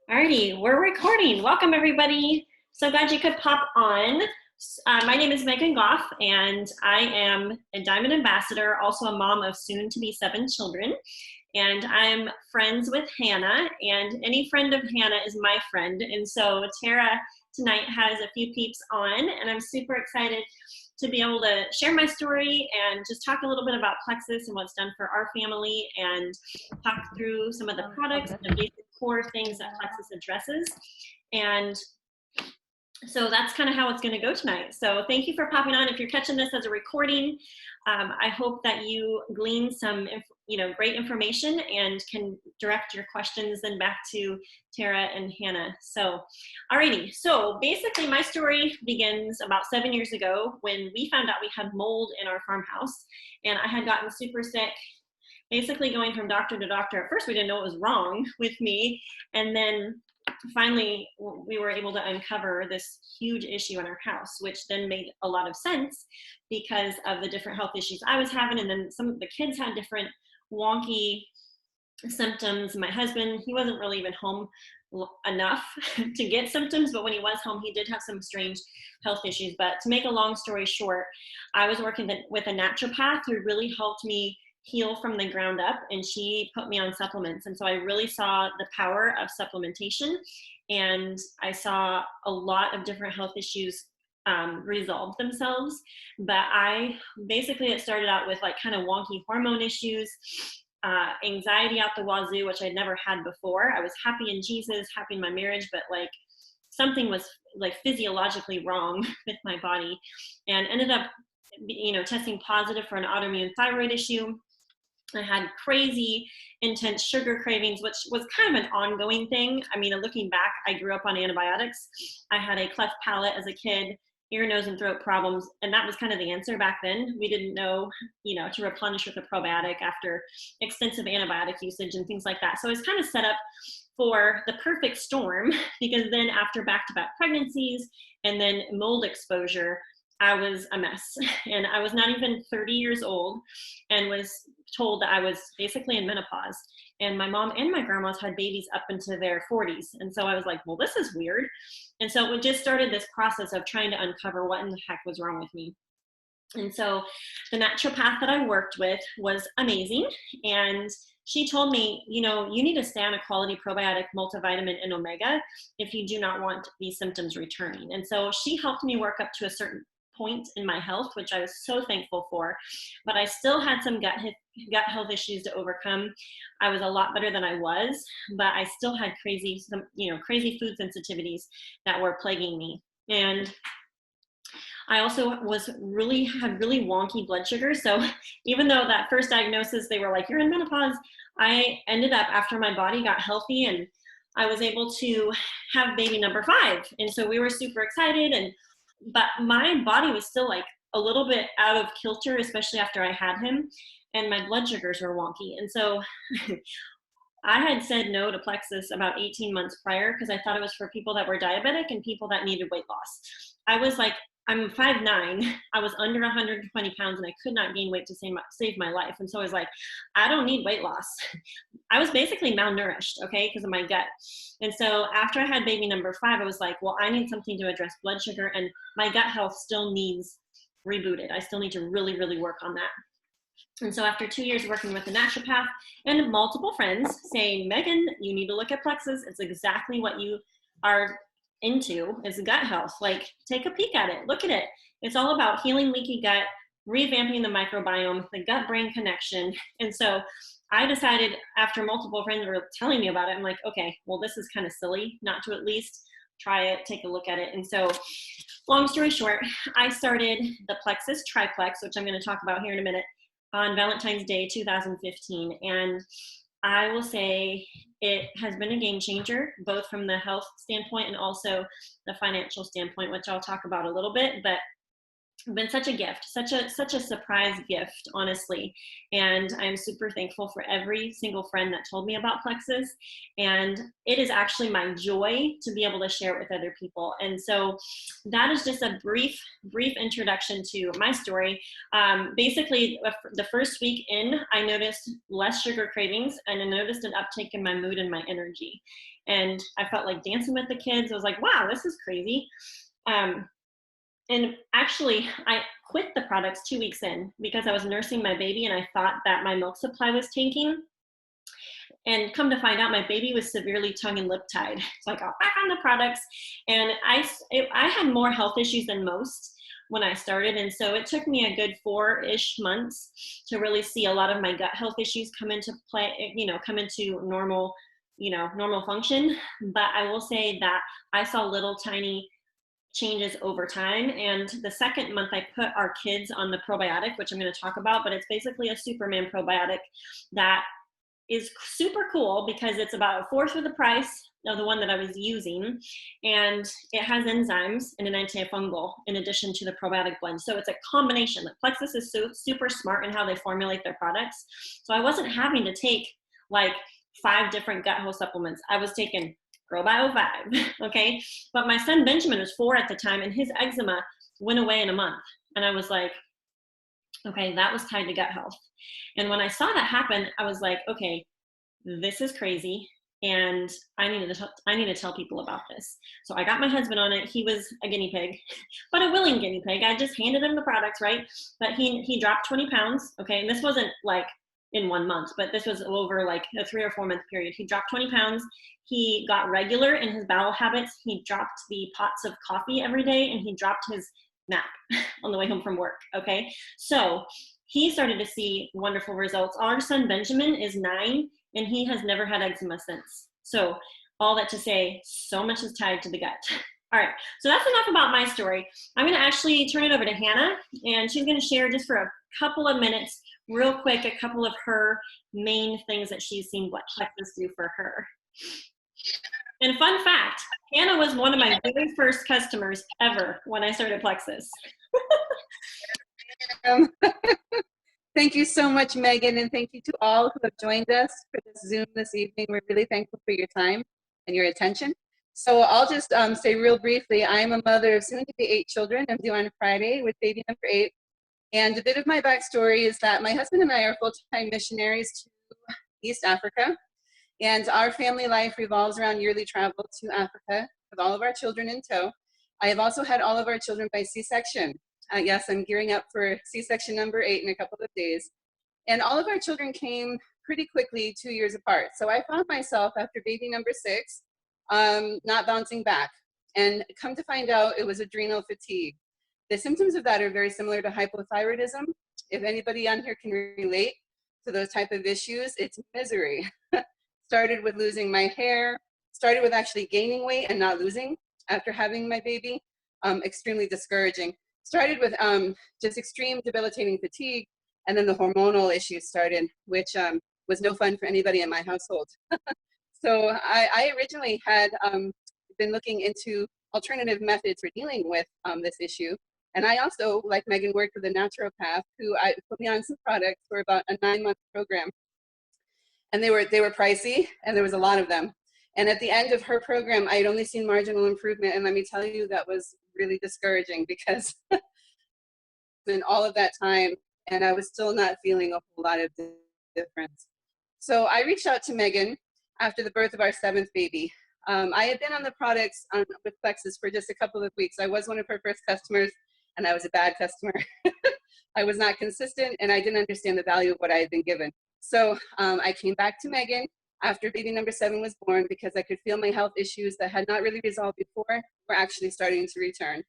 Alrighty, we're recording. Welcome, everybody. So glad you could pop on. My name is Megan Goff, and I am a Diamond Ambassador, also a mom of soon-to-be 7 children. And I'm friends with Hannah, and any friend of Hannah is my friend. And so Tara tonight has a few peeps on, and I'm super excited to be able to share my story and just talk a little bit about Plexus and what's done for our family, and talk through some of the products and the basic core things that Plexus addresses. And so that's kind of how it's going to go tonight. So thank you for popping on. If you're catching this as a recording, I hope that you glean some great information and can direct your questions then back to Tara and Hannah. So alrighty, so basically my story begins about 7 years ago when we found out we had mold in our farmhouse, and I had gotten super sick, basically going from doctor to doctor. At first we didn't know what was wrong with me, and then finally we were able to uncover this huge issue in our house, which then made a lot of sense because of the different health issues I was having, and then some of the kids had different wonky symptoms. My husband, he wasn't really even home enough to get symptoms, but when he was home, he did have some strange health issues. But to make a long story short, I was working with a naturopath who really helped me heal from the ground up, and she put me on supplements. And so I really saw the power of supplementation, and I saw a lot of different health issues resolve themselves. But it started out with like kind of wonky hormone issues, anxiety out the wazoo, which I'd never had before. I was happy in Jesus, happy in my marriage, but like something was like physiologically wrong with my body, and ended up testing positive for an autoimmune thyroid issue. I had crazy intense sugar cravings, which was kind of an ongoing thing. I mean, looking back, I grew up on antibiotics. I had a cleft palate as a kid, ear, nose, and throat problems, and that was kind of the answer back then. We didn't know, to replenish with a probiotic after extensive antibiotic usage and things like that. So it's kind of set up for the perfect storm, because then after back-to-back pregnancies and then mold exposure, I was a mess. And I was not even 30 years old and was told that I was basically in menopause. And my mom and my grandmas had babies up into their 40s. And so I was like, well, this is weird. And so it just started this process of trying to uncover what in the heck was wrong with me. And so the naturopath that I worked with was amazing. And she told me, you need to stay on a quality probiotic, multivitamin, and omega if you do not want these symptoms returning. And so she helped me work up to a certain point in my health, which I was so thankful for, but I still had some gut health issues to overcome. I was a lot better than I was, but I still had crazy food sensitivities that were plaguing me. And I also had really wonky blood sugar. So even though that first diagnosis, they were like, you're in menopause, I ended up, after my body got healthy, and I was able to have baby number 5. And so we were super excited, but my body was still like a little bit out of kilter, especially after I had him, and my blood sugars were wonky. And so I had said no to Plexus about 18 months prior because I thought it was for people that were diabetic and people that needed weight loss. I was like, I'm 5'9", I was under 120 pounds, and I could not gain weight to save my life. And so I was like, I don't need weight loss. I was basically malnourished, okay, because of my gut. And so after I had baby number 5, I was like, well, I need something to address blood sugar, and my gut health still needs rebooted. I still need to really, really work on that. And so after 2 years working with a naturopath and multiple friends saying, Megan, you need to look at Plexus. It's exactly what you are into, is gut health. Like, take a peek at it, look at it. It's all about healing leaky gut, revamping the microbiome, the gut-brain connection. And so I decided, after multiple friends were telling me about it, I'm like, okay, well, this is kind of silly not to at least try it, take a look at it. And so long story short, I started the Plexus Triplex, which I'm going to talk about here in a minute, on Valentine's Day 2015. And I will say it has been a game changer, both from the health standpoint and also the financial standpoint, which I'll talk about a little bit. But been such a gift, such a surprise gift, honestly. And I'm super thankful for every single friend that told me about Plexus. And it is actually my joy to be able to share it with other people. And so that is just a brief introduction to my story. Basically, the first week in, I noticed less sugar cravings, and I noticed an uptick in my mood and my energy. and I felt like dancing with the kids. I was like, wow, this is crazy. And actually, I quit the products 2 weeks in because I was nursing my baby and I thought that my milk supply was tanking. And come to find out, my baby was severely tongue and lip tied. So I got back on the products, and I had more health issues than most when I started. And so it took me a good 4-ish months to really see a lot of my gut health issues come into play, come into normal, normal function. But I will say that I saw little tiny changes over time. And the second month, I put our kids on the probiotic, which I'm going to talk about, but it's basically a Superman probiotic that is super cool because it's about a fourth of the price of the one that I was using, and it has enzymes and an antifungal in addition to the probiotic blend. So it's a combination. Plexus is so super smart in how they formulate their products. So I wasn't having to take like 5 different gut health supplements. I was taking ProBio 5, okay? But my son Benjamin was 4 at the time, and his eczema went away in a month. And I was like, okay, that was tied to gut health. And when I saw that happen, I was like, okay, this is crazy. And I need to tell people about this. So I got my husband on it. He was a guinea pig, but a willing guinea pig. I just handed him the products, right? But he dropped 20 pounds. Okay. And this wasn't like in 1 month, but this was over like a 3 or 4 month period. He dropped 20 pounds. He got regular in his bowel habits. He dropped the pots of coffee every day, and he dropped his nap on the way home from work. Okay. So he started to see wonderful results. Our son Benjamin is 9, and he has never had eczema since. So all that to say, so much is tied to the gut. All right, so that's enough about my story. I'm gonna actually turn it over to Hannah, and she's gonna share just for a couple of minutes, real quick, a couple of her main things that she's seen what Plexus do for her. And fun fact, Hannah was one of my very first customers ever when I started Plexus. Thank you so much, Megan, and thank you to all who have joined us for this Zoom this evening. We're really thankful for your time and your attention. So I'll just say real briefly, I'm a mother of soon to be 8 children. I'm due on Friday with baby number 8. And a bit of my backstory is that my husband and I are full-time missionaries to East Africa. And our family life revolves around yearly travel to Africa with all of our children in tow. I have also had all of our children by C-section. Yes, I'm gearing up for C-section number 8 in a couple of days. And all of our children came pretty quickly 2 years apart. So I found myself after baby number 6, not bouncing back. And come to find out, it was adrenal fatigue. The symptoms of that are very similar to hypothyroidism. If anybody on here can relate to those type of issues, it's misery. Started with losing my hair, started with actually gaining weight and not losing after having my baby. Extremely discouraging. Started with just extreme debilitating fatigue, and then the hormonal issues started, which was no fun for anybody in my household. So I originally had been looking into alternative methods for dealing with this issue. And I also, like Megan, worked with a naturopath who put me on some products for about a 9-month program. And they were pricey, and there was a lot of them. And at the end of her program, I had only seen marginal improvement. And let me tell you, that was really discouraging because in all of that time, and I was still not feeling a whole lot of difference. So I reached out to Megan after the birth of our 7th baby. I had been on the products with Plexus for just a couple of weeks. I was one of her first customers, and I was a bad customer. I was not consistent, and I didn't understand the value of what I had been given. So I came back to Megan after baby number 7 was born because I could feel my health issues that had not really resolved before were actually starting to return.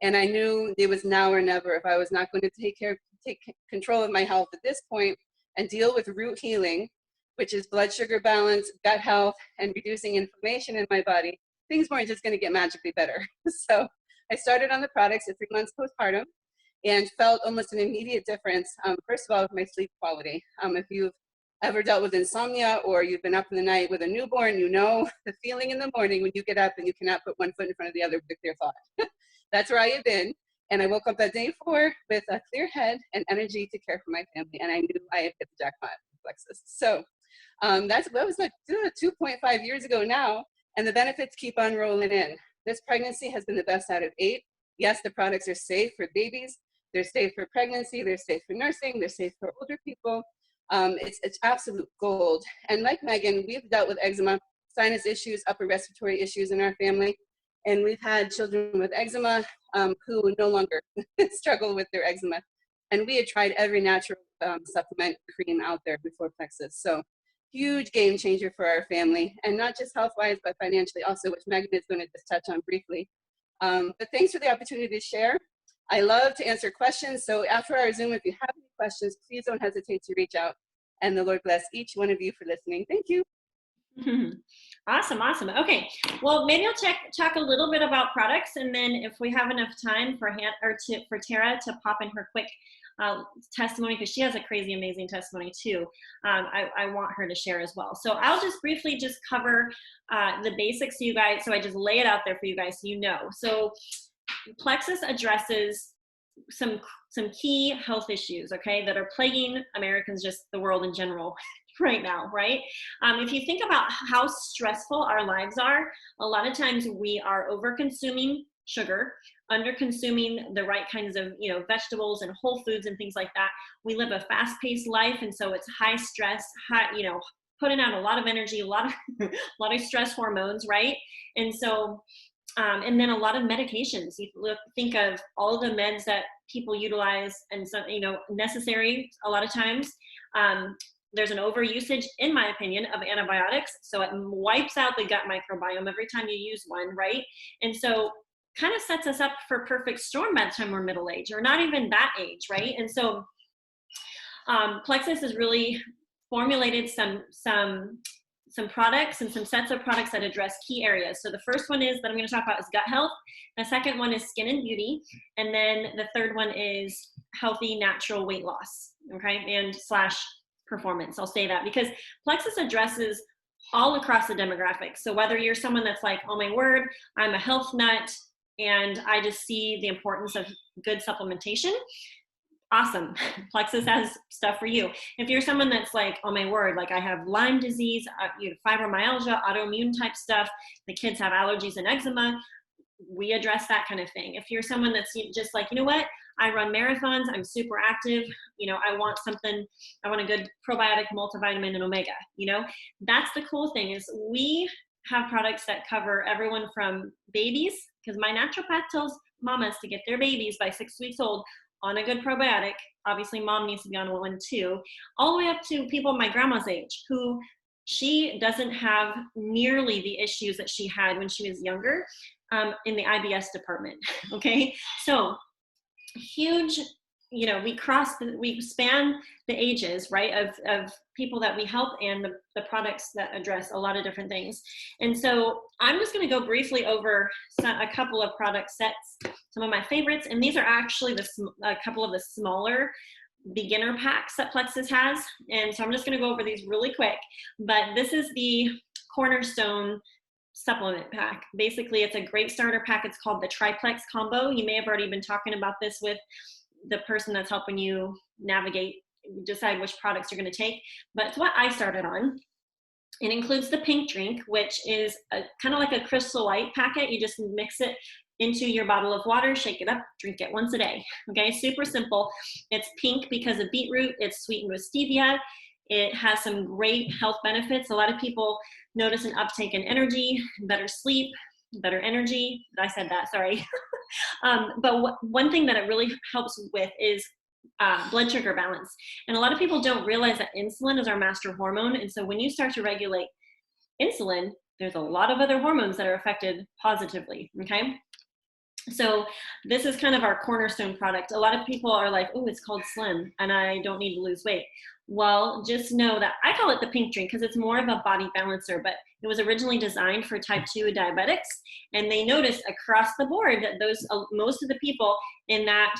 And I knew it was now or never. If I was not going to take control of my health at this point and deal with root healing, which is blood sugar balance, gut health, and reducing inflammation in my body, things weren't just going to get magically better. So I started on the products at 3 months postpartum and felt almost an immediate difference. First of all, with my sleep quality. If you've ever dealt with insomnia or you've been up in the night with a newborn, you know the feeling in the morning when you get up and you cannot put one foot in front of the other with a clear thought. That's where I had been. And I woke up that day 4 with a clear head and energy to care for my family. And I knew I had hit the jackpot with Plexus. So that was like 2.5 years ago now. And the benefits keep on rolling in. This pregnancy has been the best out of 8. Yes, the products are safe for babies. They're safe for pregnancy. They're safe for nursing. They're safe for older people. It's absolute gold. And like Megan, we've dealt with eczema sinus issues, upper respiratory issues in our family. And we've had children with eczema who no longer struggle with their eczema. And we had tried every natural supplement cream out there before Plexus. So huge game changer for our family, and not just health-wise, but financially also, which Megan is going to just touch on briefly. But thanks for the opportunity to share. I love to answer questions. So after our Zoom, if you have any questions, please don't hesitate to reach out. And the Lord bless each one of you for listening. Thank you. Awesome, awesome. Okay, well, maybe I'll talk a little bit about products, and then if we have enough time for Tara to pop in her quick testimony, because she has a crazy, amazing testimony too. I want her to share as well. So I'll just briefly just cover the basics, so you guys. So I just lay it out there for you guys, so you know. So Plexus addresses some key health issues, okay, that are plaguing Americans, just the world in general right now, right? If you think about how stressful our lives are, a lot of times we are over consuming sugar, under consuming the right kinds of, vegetables and whole foods and things like that. We live a fast-paced life, and so it's high stress, putting out a lot of energy, a lot of stress hormones, right? And so and then a lot of medications. You think of all the meds that people utilize, and some, necessary a lot of times. There's an overusage, in my opinion, of antibiotics. So it wipes out the gut microbiome every time you use one, right? And so kind of sets us up for perfect storm by the time we're middle age, or not even that age, right? And so Plexus has really formulated some products and some sets of products that address key areas. So the first one is that I'm going to talk about is gut health. The second one is skin and beauty. And then the third one is healthy, natural weight loss, okay, and / performance. I'll say that because Plexus addresses all across the demographics. So whether you're someone that's like, oh my word, I'm a health nut and I just see the importance of good supplementation, awesome. Plexus has stuff for you. If you're someone that's like, oh my word, like I have Lyme disease, fibromyalgia, autoimmune type stuff, the kids have allergies and eczema, we address that kind of thing. If you're someone that's just like, you know what, I run marathons, I'm super active, I want a good probiotic, multivitamin, and omega, that's the cool thing is we have products that cover everyone from babies, because my naturopath tells mamas to get their babies by 6 weeks old on a good probiotic. Obviously mom needs to be on one too, all the way up to people my grandma's age who she doesn't have nearly the issues that she had when she was younger in the IBS department. Okay, so huge, we span the ages, right, of people that we help, and the products that address a lot of different things. And so I'm just going to go briefly over a couple of product sets, some of my favorites, and these are actually a couple of the smaller beginner packs that Plexus has. And so I'm just going to go over these really quick, but this is the Cornerstone supplement pack. Basically, it's a great starter pack. It's called the Triplex Combo. You may have already been talking about this with the person that's helping you decide which products you're going to take, but it's what I started on. It includes the pink drink, which is kind of like a Crystal Light packet. You just mix it into your bottle of water, shake it up, drink it once a day. Okay, super simple. It's pink because of beetroot. It's sweetened with stevia. It has some great health benefits. A lot of people notice an uptake in energy, better sleep, better energy. I said that, sorry. But one thing that it really helps with is blood sugar balance. And a lot of people don't realize that insulin is our master hormone. And so when you start to regulate insulin, there's a lot of other hormones that are affected positively, okay? So this is kind of our cornerstone product. A lot of people are like, oh, it's called Slim and I don't need to lose weight. Well, just know that I call it the pink drink because it's more of a body balancer, but it was originally designed for type 2 diabetics. And they noticed across the board that most of the people in that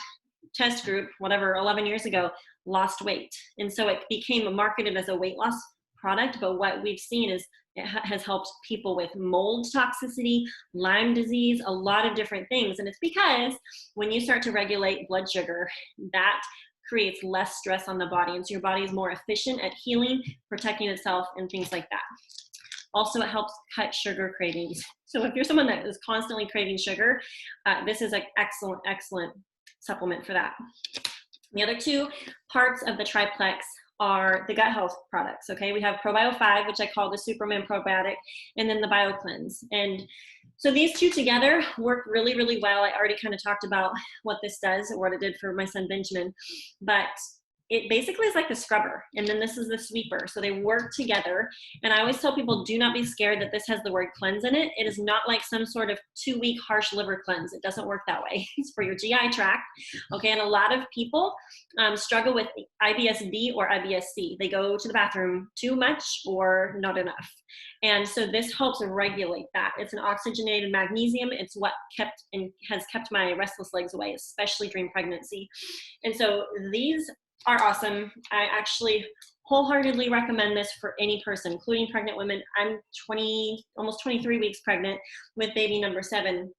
test group, 11 years ago, lost weight. And so it became marketed as a weight loss product. But what we've seen is it has helped people with mold toxicity, Lyme disease, a lot of different things. And it's because when you start to regulate blood sugar, that creates less stress on the body. And so your body is more efficient at healing, protecting itself, and things like that. Also, it helps cut sugar cravings. So if you're someone that is constantly craving sugar, this is an excellent supplement for that. The other two parts of the Triplex are the gut health products, okay? We have ProBio 5, which I call the Superman probiotic, and then the BioCleanse. And so these two together work really, really well. I already kind of talked about what this does or what it did for my son Benjamin, but it basically is like the scrubber, and then this is the sweeper. So they work together. And I always tell people, do not be scared that this has the word cleanse in it. It is not like some sort of 2-week harsh liver cleanse. It doesn't work that way. It's for your GI tract. Okay, and a lot of people struggle with IBS-D or IBS-C. They go to the bathroom too much or not enough. And so this helps regulate that. It's an oxygenated magnesium. It's what has kept my restless legs away, especially during pregnancy. And so these are awesome. I actually wholeheartedly recommend this for any person, including pregnant women. I'm almost 23 weeks pregnant with baby number 7,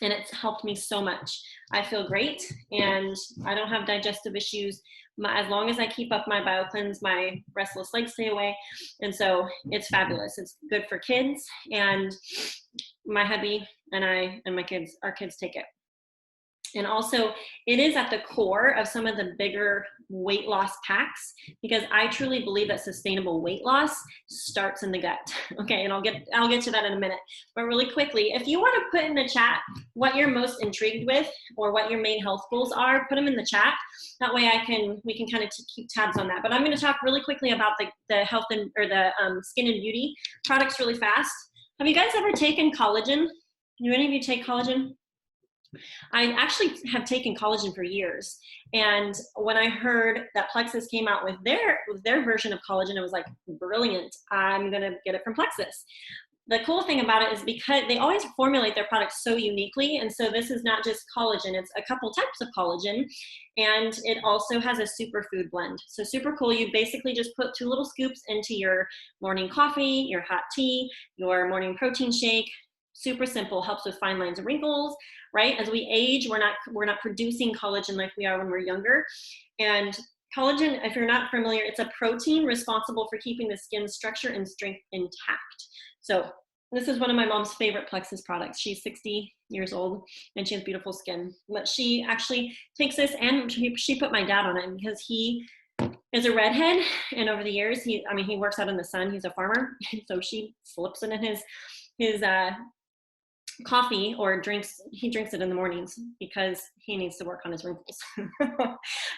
and it's helped me so much. I feel great, and I don't have digestive issues. As long as I keep up my BioCleanse, my restless legs stay away. And so it's fabulous. It's good for kids, and my hubby and I and our kids take it. And also, it is at the core of some of the bigger weight loss packs, because I truly believe that sustainable weight loss starts in the gut. Okay, and I'll get to that in a minute. But really quickly, if you want to put in the chat what you're most intrigued with or what your main health goals are, put them in the chat. That way we can kind of keep tabs on that. But I'm going to talk really quickly about the health or the skin and beauty products really fast. Have you guys ever taken collagen? Do any of you take collagen? I actually have taken collagen for years. And when I heard that Plexus came out with their version of collagen, I was like, brilliant, I'm going to get it from Plexus. The cool thing about it is because they always formulate their products so uniquely. And so this is not just collagen, it's a couple types of collagen. And it also has a superfood blend. So super cool. You basically just put 2 little scoops into your morning coffee, your hot tea, your morning protein shake. Super simple, helps with fine lines and wrinkles, right? As we age, we're not producing collagen like we are when we're younger. And collagen, if you're not familiar, it's a protein responsible for keeping the skin structure and strength intact. So this is one of my mom's favorite Plexus products. She's 60 years old and she has beautiful skin. But she actually takes this, and she put my dad on it because he is a redhead, and over the years, he works out in the sun. He's a farmer, so she slips it in his coffee, or he drinks it in the mornings because he needs to work on his wrinkles.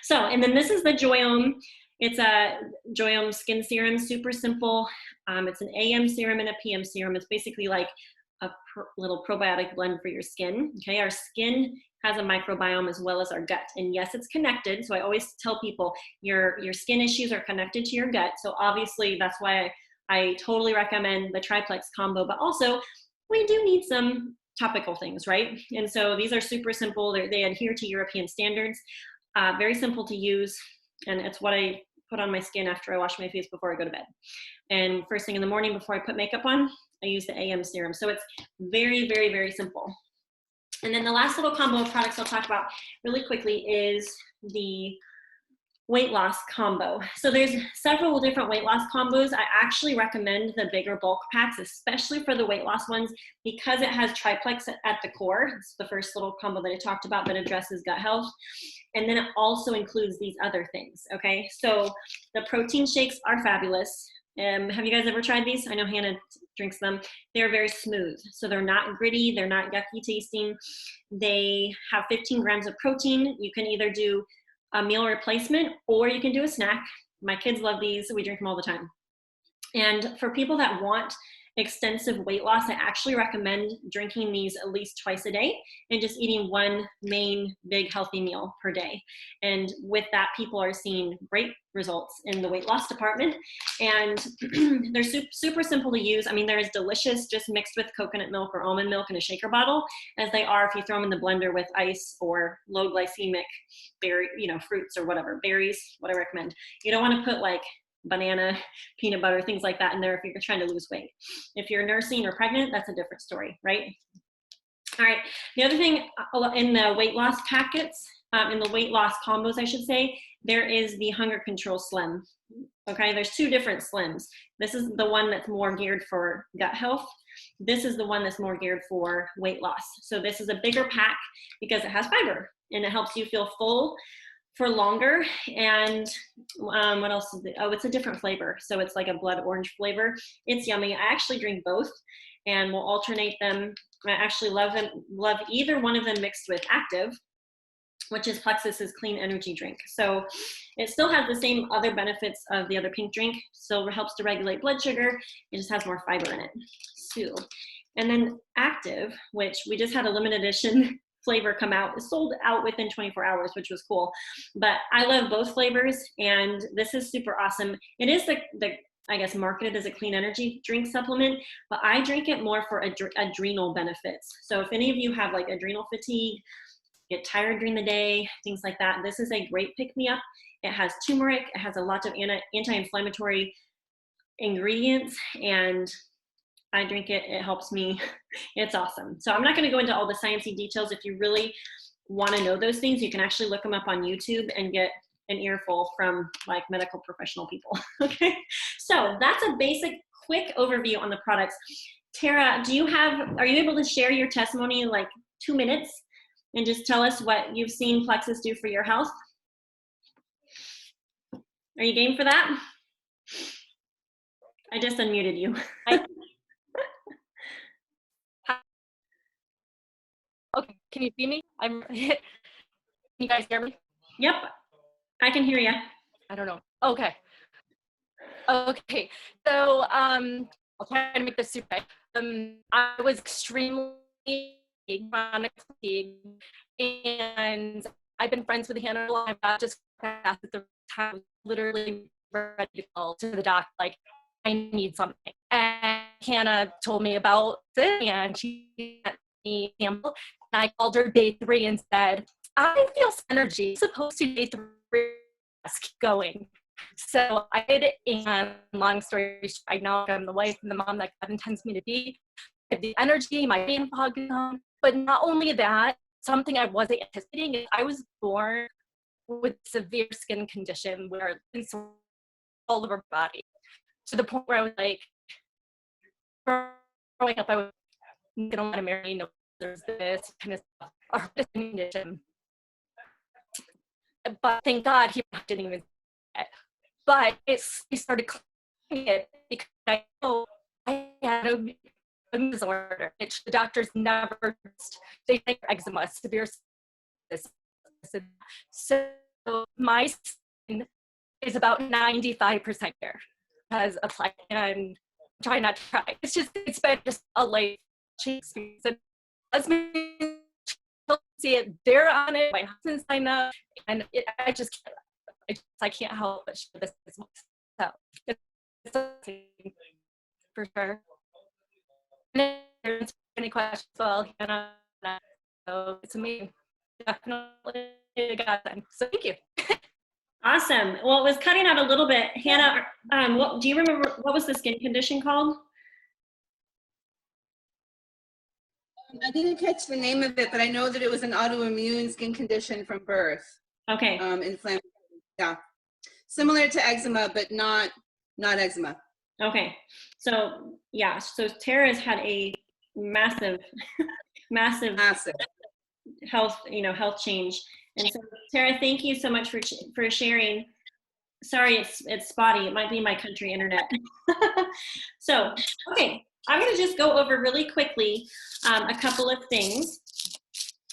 So, and then this is the Joyome. It's a Joyome skin serum, super simple. It's an AM serum and a PM serum. It's basically like a little probiotic blend for your skin. Okay, our skin has a microbiome as well as our gut, and yes, it's connected. So I always tell people your skin issues are connected to your gut. So obviously that's why I totally recommend the Triplex combo, but also we do need some topical things, right? And so these are super simple. They adhere to European standards, very simple to use. And it's what I put on my skin after I wash my face before I go to bed. And first thing in the morning before I put makeup on, I use the AM serum. So it's very, very, very simple. And then the last little combo of products I'll talk about really quickly is the weight loss combo. So there's several different weight loss combos. I actually recommend the bigger bulk packs, especially for the weight loss ones, because it has triplex at the core. It's the first little combo that I talked about that addresses gut health. And then it also includes these other things, okay? So the protein shakes are fabulous. Have you guys ever tried these? I know Hannah drinks them. They're very smooth. So they're not gritty, they're not yucky tasting. They have 15 grams of protein. You can either do a meal replacement, or you can do a snack. My kids love these, so we drink them all the time. And for people that want extensive weight loss, I actually recommend drinking these at least twice a day and just eating one main big healthy meal per day. And with that, people are seeing great results in the weight loss department. And they're super simple to use. I mean, they're as delicious just mixed with coconut milk or almond milk in a shaker bottle as they are if you throw them in the blender with ice or low glycemic berry, fruits or whatever, berries, what I recommend. You don't want to put like banana, peanut butter, things like that in there if you're trying to lose weight. If you're nursing or pregnant, that's a different story, right? All right, the other thing in the weight loss packets, in the weight loss combos, I should say, there is the Hunger Control Slim. Okay, there's 2 different slims. This is the one that's more geared for gut health. This is the one that's more geared for weight loss. So this is a bigger pack because it has fiber and it helps you feel full. for longer. And what else is it? Oh, it's a different flavor. So it's like a blood orange flavor. It's yummy. I actually drink both and we'll alternate them. I actually love either one of them mixed with Active, which is Plexus's clean energy drink. So it still has the same other benefits of the other pink drink. Still helps to regulate blood sugar. It just has more fiber in it. So, and then Active, which we just had a limited edition flavor come out, is sold out within 24 hours, which was cool. But I love both flavors, and this is super awesome. It is the I guess marketed as a clean energy drink supplement, but I drink it more for adrenal benefits. So if any of you have like adrenal fatigue, get tired during the day, things like that, this is a great pick-me-up. It has turmeric, it has a lot of anti-inflammatory ingredients, and I drink it, it helps me. It's awesome. So I'm not going to go into all the sciencey details. If you really want to know those things, you can actually look them up on YouTube and get an earful from like medical professional people. Okay, so that's a basic quick overview on the products. Tara, are you able to share your testimony in like 2 minutes and just tell us what you've seen Plexus do for your health? Are you game for that? I just unmuted you. Okay, can you see me? Can you guys hear me? Yep, I can hear you. I don't know. Okay. Okay. So I'll try to make this super quick. I was extremely chronic fatigue, and I've been friends with Hannah a lot. I just at the time literally ready to go to the doc, like I need something. And Hannah told me about it, and she sent me a sample. And I called her day 3 and said, I feel energy. Supposed to day 3, keep going. So I did it, and long story short, I know I'm the wife and the mom that God intends me to be. I have the energy, my brain fog is gone. But not only that, something I wasn't anticipating is I was born with severe skin condition where it's all over my body, to the point where I was like, growing up, I was going to want to marry, no, there's this kind of stuff, or this condition. But thank God he didn't even say it. But he started cleaning it because I know I had a disorder, which the doctors never, they think eczema, severe. So my skin is about 95% here because of like, and I'm trying not to cry. It's been just a life change experience. And husband see it, they're on it, my husband signed up, and I can't help but share this. So it's for sure. And there's any questions, well, Hannah, so it's amazing. Definitely a godsend. So thank you. Awesome. Well, it was cutting out a little bit. Hannah, do you remember what was the skin condition called? I didn't catch the name of it, but I know that it was an autoimmune skin condition from birth. Okay. Inflammatory. Yeah. Similar to eczema, but not eczema. Okay. So yeah, so Tara's had a massive health change. And so Tara, thank you so much for sharing. Sorry, it's spotty. It might be my country internet. So, okay. I'm going to just go over really quickly a couple of things.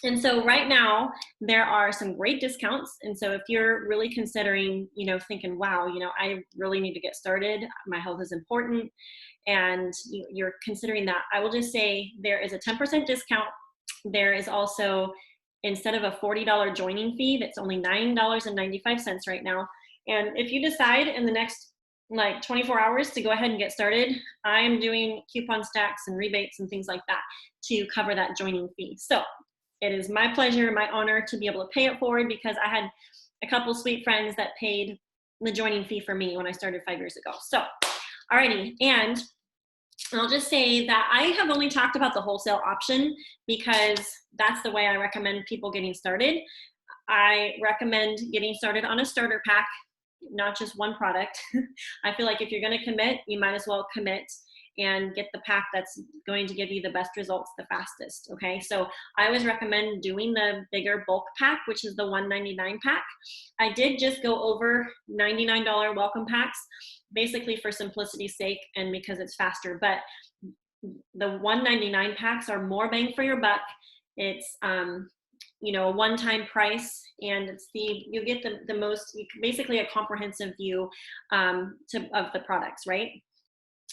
And so right now there are some great discounts. And so if you're really considering, thinking, wow, I really need to get started, my health is important, and you're considering that, I will just say there is a 10% discount. There is also, instead of a $40 joining fee, that's only $9.95 right now. And if you decide in the next like 24 hours to go ahead and get started, I am doing coupon stacks and rebates and things like that to cover that joining fee. So it is my pleasure, my honor to be able to pay it forward, because I had a couple sweet friends that paid the joining fee for me when I started 5 years ago. So, alrighty, and I'll just say that I have only talked about the wholesale option because that's the way I recommend people getting started. I recommend getting started on a starter pack, not just one product. I feel like if you're going to commit, you might as well commit and get the pack that's going to give you the best results the fastest. Okay, so I always recommend doing the bigger bulk pack, which is the $199 pack. I did just go over $99 welcome packs, basically for simplicity's sake and because it's faster, but the $199 packs are more bang for your buck. It's you know, a one-time price, and it's you get the most, basically a comprehensive view of the products, right?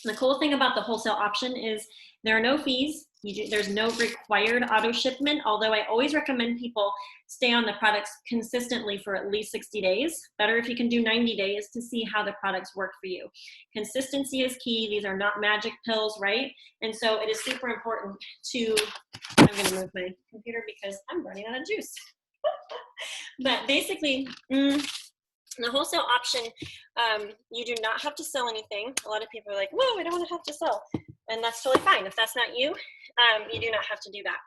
The cool thing about the wholesale option is there are no fees. There's no required auto shipment, although I always recommend people stay on the products consistently for at least 60 days. Better if you can do 90 days to see how the products work for you. Consistency is key. These are not magic pills, right? And so it is super important to, I'm going to move my computer because I'm running out of juice. But basically, the wholesale option, you do not have to sell anything. A lot of people are like, whoa, I don't want to have to sell. And that's totally fine. If that's not you, you do not have to do that.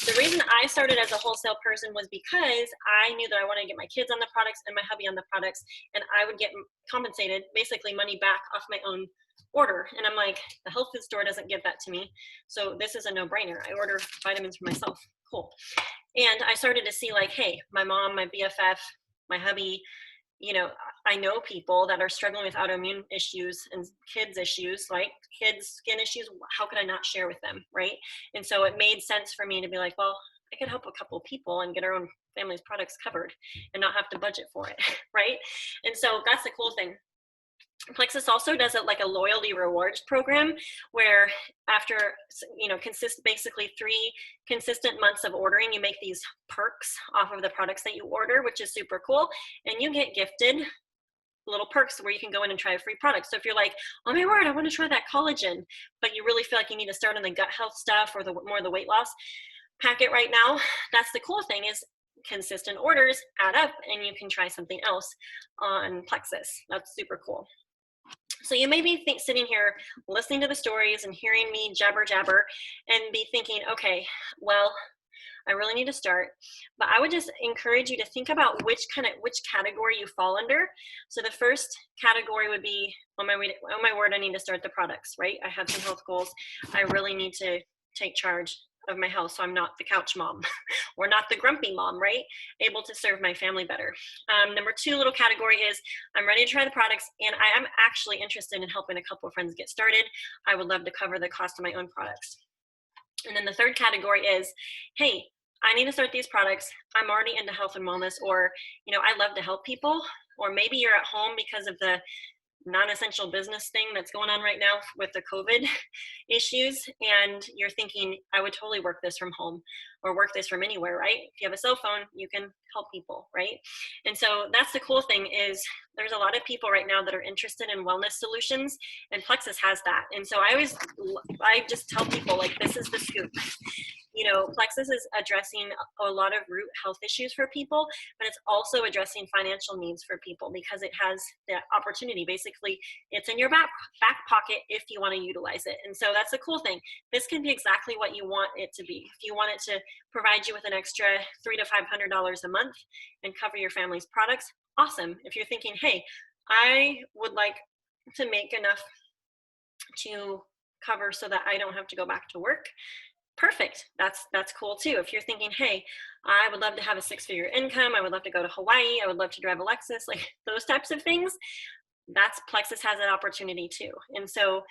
The reason I started as a wholesale person was because I knew that I wanted to get my kids on the products and my hubby on the products, and I would get compensated, basically money back off my own order. And I'm like, the health food store doesn't give that to me. So this is a no-brainer. I order vitamins for myself. Cool. And I started to see like, hey, my mom, my BFF, my hubby, you know, I know people that are struggling with autoimmune issues and kids issues, like kids skin issues. How could I not share with them, right? And so it made sense for me to be like, well, I could help a couple of people and get our own family's products covered and not have to budget for it, right? And so that's the cool thing. Plexus also does it like a loyalty rewards program where after, you know, basically 3 consistent months of ordering, you make these perks off of the products that you order, which is super cool. And you get gifted little perks where you can go in and try a free product. So if you're like, oh my word, I want to try that collagen, but you really feel like you need to start on the gut health stuff or the more the weight loss packet right now, that's the cool thing is consistent orders add up and you can try something else on Plexus. That's super cool. So you may be sitting here listening to the stories and hearing me jabber and be thinking, okay, well, I really need to start. But I would just encourage you to think about which category you fall under. So the first category would be, oh my word, I need to start the products, right? I have some health goals. I really need to take charge of my health so I'm not the couch mom or not the grumpy mom, right? Able to serve my family better. Number 2 little category is I'm ready to try the products and I am actually interested in helping a couple of friends get started. I would love to cover the cost of my own products. And then the third category is, hey, I need to start these products. I'm already into health and wellness, or, you know, I love to help people, or maybe you're at home because of the non-essential business thing that's going on right now with the COVID issues. And you're thinking, I would totally work this from home or work this from anywhere, right? If you have a cell phone, you can help people, right? And so that's the cool thing is there's a lot of people right now that are interested in wellness solutions, and Plexus has that. And so I just tell people like, this is the scoop. You know, Plexus is addressing a lot of root health issues for people, but it's also addressing financial needs for people because it has the opportunity. Basically, it's in your back pocket if you want to utilize it. And so that's the cool thing. This can be exactly what you want it to be. If you want it to provide you with an extra $300 to $500 a month and cover your family's products, awesome. If you're thinking, hey, I would like to make enough to cover so that I don't have to go back to work, perfect. That's cool too. If you're thinking, hey, I would love to have a 6-figure income, I would love to go to Hawaii, I would love to drive a Lexus, like those types of things, that's Plexus has an opportunity too. And so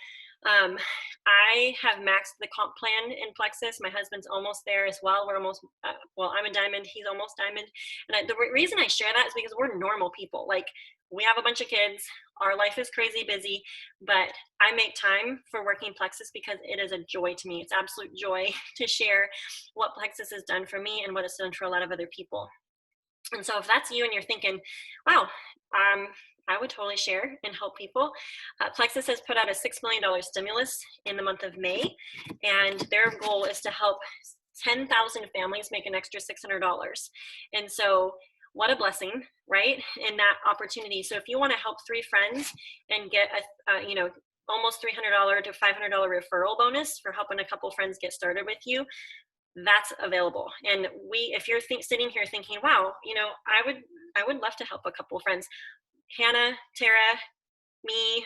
I have maxed the comp plan in Plexus. My husband's almost there as well. We're almost, I'm a diamond, he's almost diamond. And the reason I share that is because we're normal people. Like, we have a bunch of kids, our life is crazy busy, but I make time for working Plexus because it is a joy to me. It's absolute joy to share what Plexus has done for me and what it's done for a lot of other people. And so if that's you and you're thinking, wow, I would totally share and help people. Plexus has put out a $6 million stimulus in the month of May, and their goal is to help 10,000 families make an extra $600. And so what a blessing, right? In that opportunity. So if you want to help 3 friends and get a, almost $300 to $500 referral bonus for helping a couple friends get started with you, that's available. And if you're sitting here thinking, wow, I would love to help a couple friends. Hannah, Tara, me,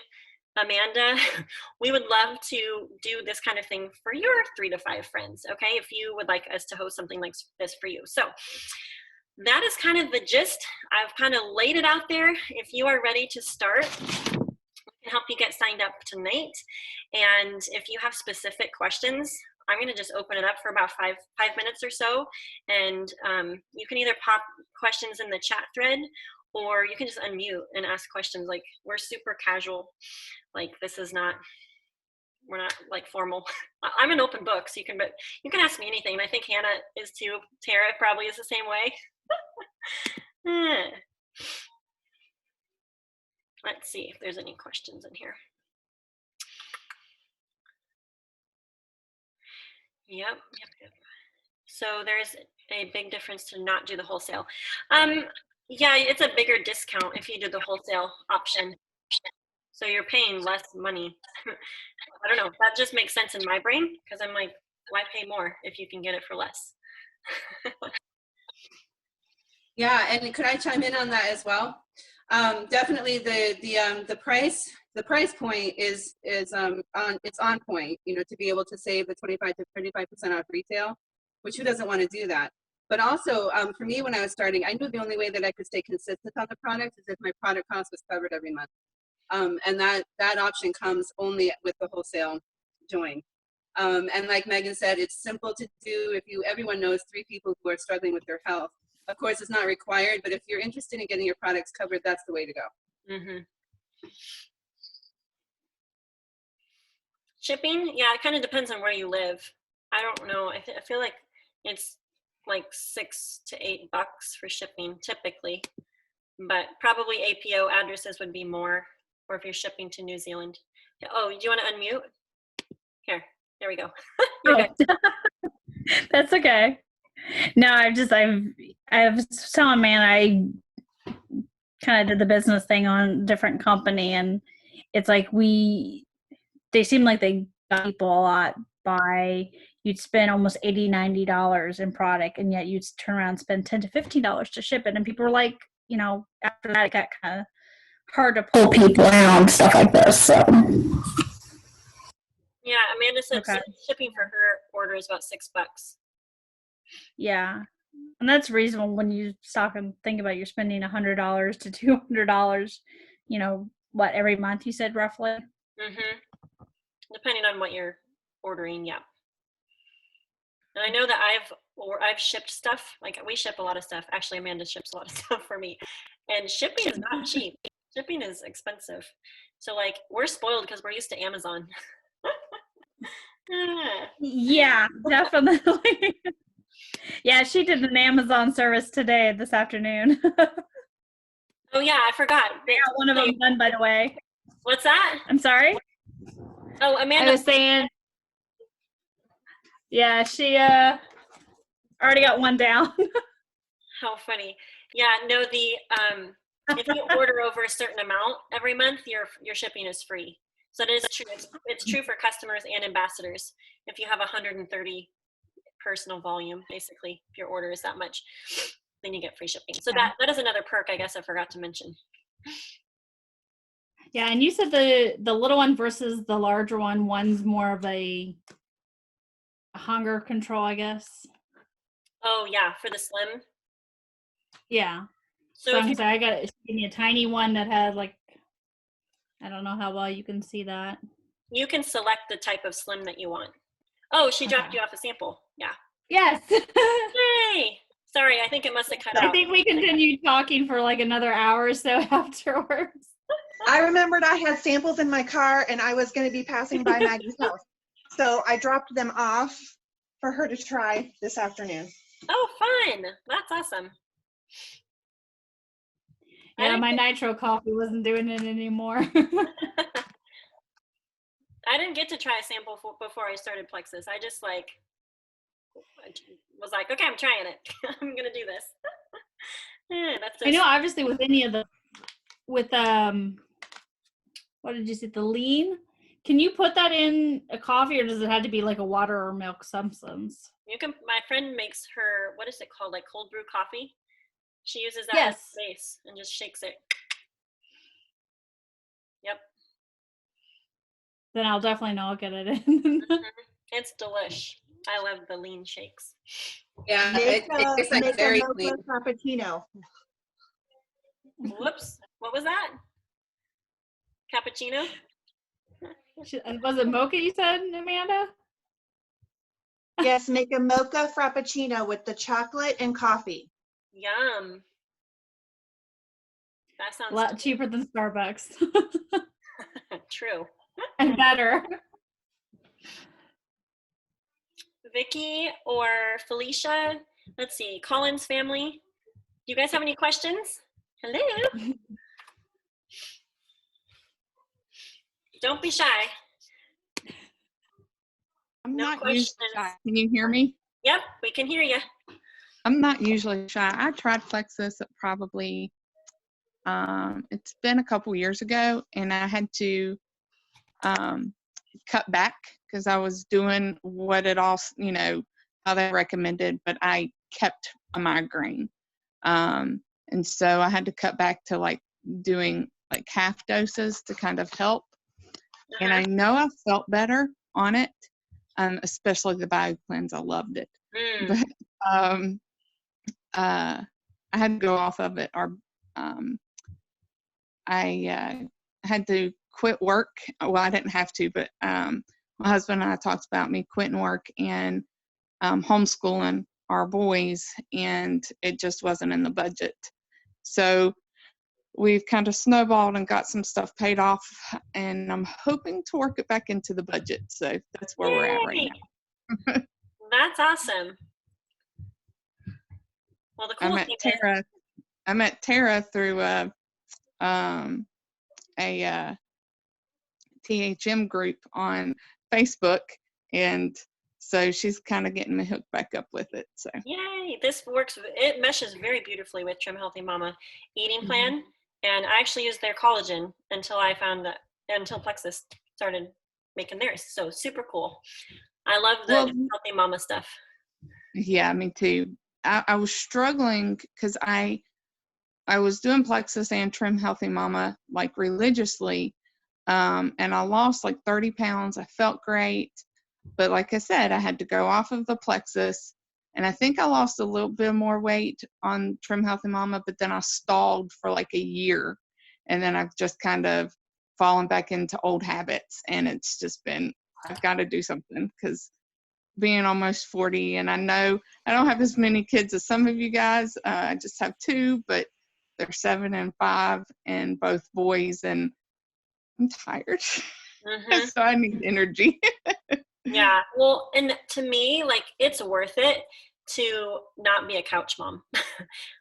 Amanda, we would love to do this kind of thing for your 3 to 5 friends, okay? If you would like us to host something like this for you. So that is kind of the gist. I've kind of laid it out there. If you are ready to start, we can help you get signed up tonight. And if you have specific questions, I'm going to just open it up for about five minutes or so. And you can either pop questions in the chat thread, or you can just unmute and ask questions. Like, we're super casual. Like, this is not, we're not like formal. I'm an open book, so you can ask me anything. And I think Hannah is too. Tara probably is the same way. Let's see if there's any questions in here. Yep. So there's a big difference to not do the wholesale. Yeah, it's a bigger discount if you do the wholesale option. So you're paying less money. I don't know. That just makes sense in my brain, because I'm like, why pay more if you can get it for less? Yeah, and could I chime in on that as well? Definitely the price point is on point, you know, to be able to save the 25 to 35% off retail, which who doesn't want to do that? But also, for me, when I was starting, I knew the only way that I could stay consistent on the product is if my product cost was covered every month. And that option comes only with the wholesale join. And like Megan said, it's simple to do. Everyone knows 3 people who are struggling with their health. Of course, it's not required, but if you're interested in getting your products covered, that's the way to go. Mm-hmm. Shipping, yeah, it kind of depends on where you live. I don't know. I feel like it's like $6 to $8 for shipping typically, but probably APO addresses would be more, or if you're shipping to New Zealand. Oh, do you want to unmute? Here, there we go. That's okay. No, I was telling man, I kind of did the business thing on a different company, and it's like they seem like they got people a lot by you'd spend almost $80-$90 in product, and yet you'd turn around and spend $10 to $15 to ship it, and people were like, you know, after that it got kind of hard to pull people around, stuff like this. So yeah, Amanda said okay. Shipping for her order is about $6. Yeah, and that's reasonable when you stop and think about you're spending $100 to $200, you know, what, every month you said roughly? Mm-hmm. Depending on what you're ordering, yeah. And I know that I've shipped stuff, like we ship a lot of stuff. Actually, Amanda ships a lot of stuff for me. And shipping is not cheap. Shipping is expensive. So like, we're spoiled because we're used to Amazon. Yeah, definitely. Yeah, she did an Amazon service this afternoon. Oh yeah, I forgot. I got one of them done, by the way. What's that? I'm sorry? Oh, Amanda. I was saying, yeah, she already got one down. How funny. Yeah, no, if you order over a certain amount every month, your shipping is free. So it is true. It's true for customers and ambassadors. If you have 130 personal volume, basically, if your order is that much, then you get free shipping. So that is another perk I guess I forgot to mention. Yeah, and you said the little one versus the larger one, one's more of a hunger control, I guess. Oh yeah, for the slim. Yeah. So I'm sorry, I got give me a tiny one that has like, I don't know how well you can see that. You can select the type of slim that you want. Oh, she dropped you off a sample. Yeah. Yes. Hey, sorry, I think it must have cut out. I think we continued talking for like another hour or so afterwards. I remembered I had samples in my car and I was going to be passing by Maggie's house. So I dropped them off for her to try this afternoon. Oh, fun. That's awesome. Yeah, my nitro coffee wasn't doing it anymore. I didn't get to try a sample before I started Plexus. I just was like, okay, I'm trying it. I'm going to do this. That's I know, obviously with any of with what did you say, the lean? Can you put that in a coffee, or does it have to be like a water or milk substance? You can. My friend makes her, what is it called, like cold brew coffee. She uses that as base and just shakes it. Yep. then I'll definitely know I'll get it in. It's delish. I love the lean shakes. Yeah, Make it tastes like make a very mocha clean. frappuccino. Whoops. What was that? Cappuccino? Was it mocha you said, Amanda? Yes, make a mocha frappuccino with the chocolate and coffee. Yum. That A sounds lot cheaper than Starbucks true. and better. Vicky or Felicia? Let's see. Colin's family. Do you guys have any questions? Hello. Don't be shy. I'm No not usually questions. shy. Can you hear me? Yep, we can hear you. I'm not usually shy. I tried Plexus at probably, it's been a couple years ago, and I had to cut back because I was doing what it all, how they recommended, but I kept a migraine. And so I had to cut back to like doing like half doses to kind of help. And I know I felt better on it, especially the bio cleanse. I loved it. Mm. But I had to go off of it, or I had to quit work. Well, I didn't have to, but my husband and I talked about me quitting work and homeschooling our boys, and it just wasn't in the budget. So we've kind of snowballed and got some stuff paid off, and I'm hoping to work it back into the budget. So that's where we're at right Yay. now. That's awesome. Well, the cool thing is, I met Tara through a THM group on Facebook, and so she's kind of getting me hooked back up with it. So yay, this works. It meshes very beautifully with Trim Healthy Mama eating plan. And I actually used their collagen until Plexus started making theirs. So super cool. I love the Healthy Mama stuff. Yeah, me too. I was struggling because I was doing Plexus and Trim Healthy Mama like religiously, and I lost like 30 pounds. I felt great, but like I said, I had to go off of the Plexus, and I think I lost a little bit more weight on Trim Healthy Mama, but then I stalled for like a year, and then I've just kind of fallen back into old habits, and it's just been, I've got to do something because being almost 40, and I know I don't have as many kids as some of you guys. I just have 2, but they're 7 and 5 and both boys, and I'm tired. So I need energy. Yeah. Well, and to me, like, it's worth it to not be a couch mom.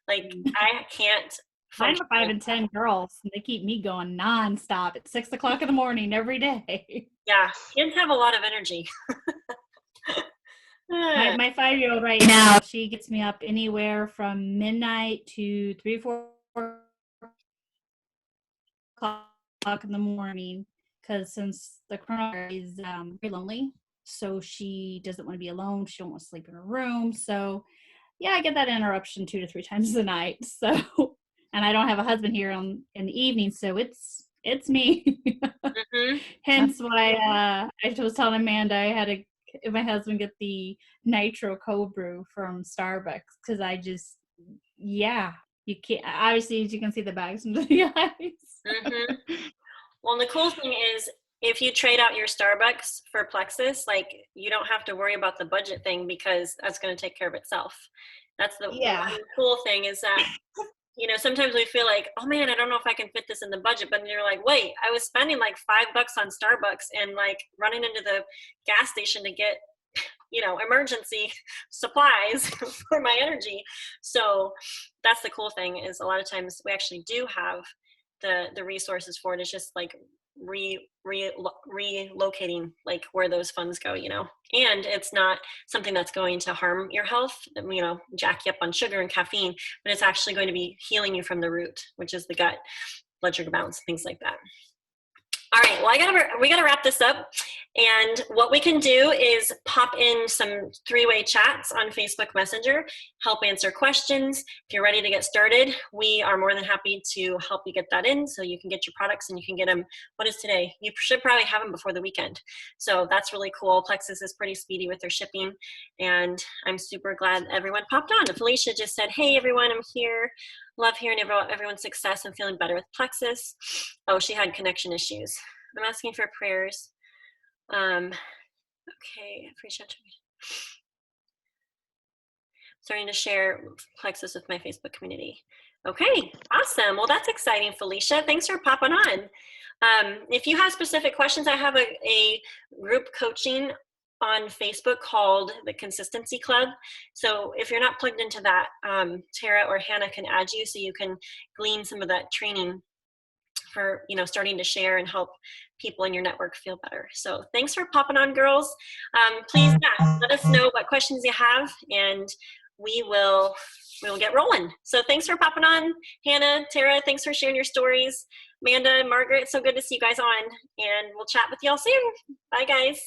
Like, I can't. I'm a 5 and 10 girls, and they keep me going nonstop at 6 o'clock in the morning every day. Yeah. Kids have a lot of energy. My 5-year-old right now, she gets me up anywhere from midnight to 3, 4 o'clock in the morning, because since the coronavirus is very lonely, so she doesn't want to be alone. She don't want to sleep in her room. So yeah, I get that interruption 2 to 3 times a night. So, and I don't have a husband here in the evening, so it's me. Hence why I was telling Amanda I had to my husband get the nitro cold brew from Starbucks, because I just, yeah, you can't, obviously, as you can see the bags from the eyes. Well, the cool thing is, if you trade out your Starbucks for Plexus, like, you don't have to worry about the budget thing, because that's going to take care of itself. That's the one cool thing, is that, sometimes we feel like, oh man, I don't know if I can fit this in the budget, but then you're like, wait, I was spending like $5 on Starbucks and like running into the gas station to get, emergency supplies for my energy. So that's the cool thing, is a lot of times we actually do have the resources for it. It's just like relocating like where those funds go, and it's not something that's going to harm your health, jack you up on sugar and caffeine, but it's actually going to be healing you from the root, which is the gut, blood sugar balance, things like that. All right, well, we gotta wrap this up. And what we can do is pop in some three-way chats on Facebook Messenger, help answer questions. If you're ready to get started, we are more than happy to help you get that in so you can get your products and you can get them. What is today? You should probably have them before the weekend. So that's really cool. Plexus is pretty speedy with their shipping, and I'm super glad everyone popped on. Felicia just said, hey everyone, I'm here. Love hearing everyone's success and feeling better with Plexus. Oh, she had connection issues. I'm asking for prayers. Okay, appreciate you. Starting to share Plexus with my Facebook community. Okay, awesome. Well, that's exciting, Felicia. Thanks for popping on. If you have specific questions, I have a group coaching on Facebook called the Consistency Club. So if you're not plugged into that, Tara or Hannah can add you so you can glean some of that training for, you know, starting to share and help people in your network feel better. So thanks for popping on, girls. Please let us know what questions you have, and we will get rolling. So thanks for popping on, Hannah, Tara. Thanks for sharing your stories. Amanda, Margaret, so good to see you guys on, and we'll chat with y'all soon. Bye, guys.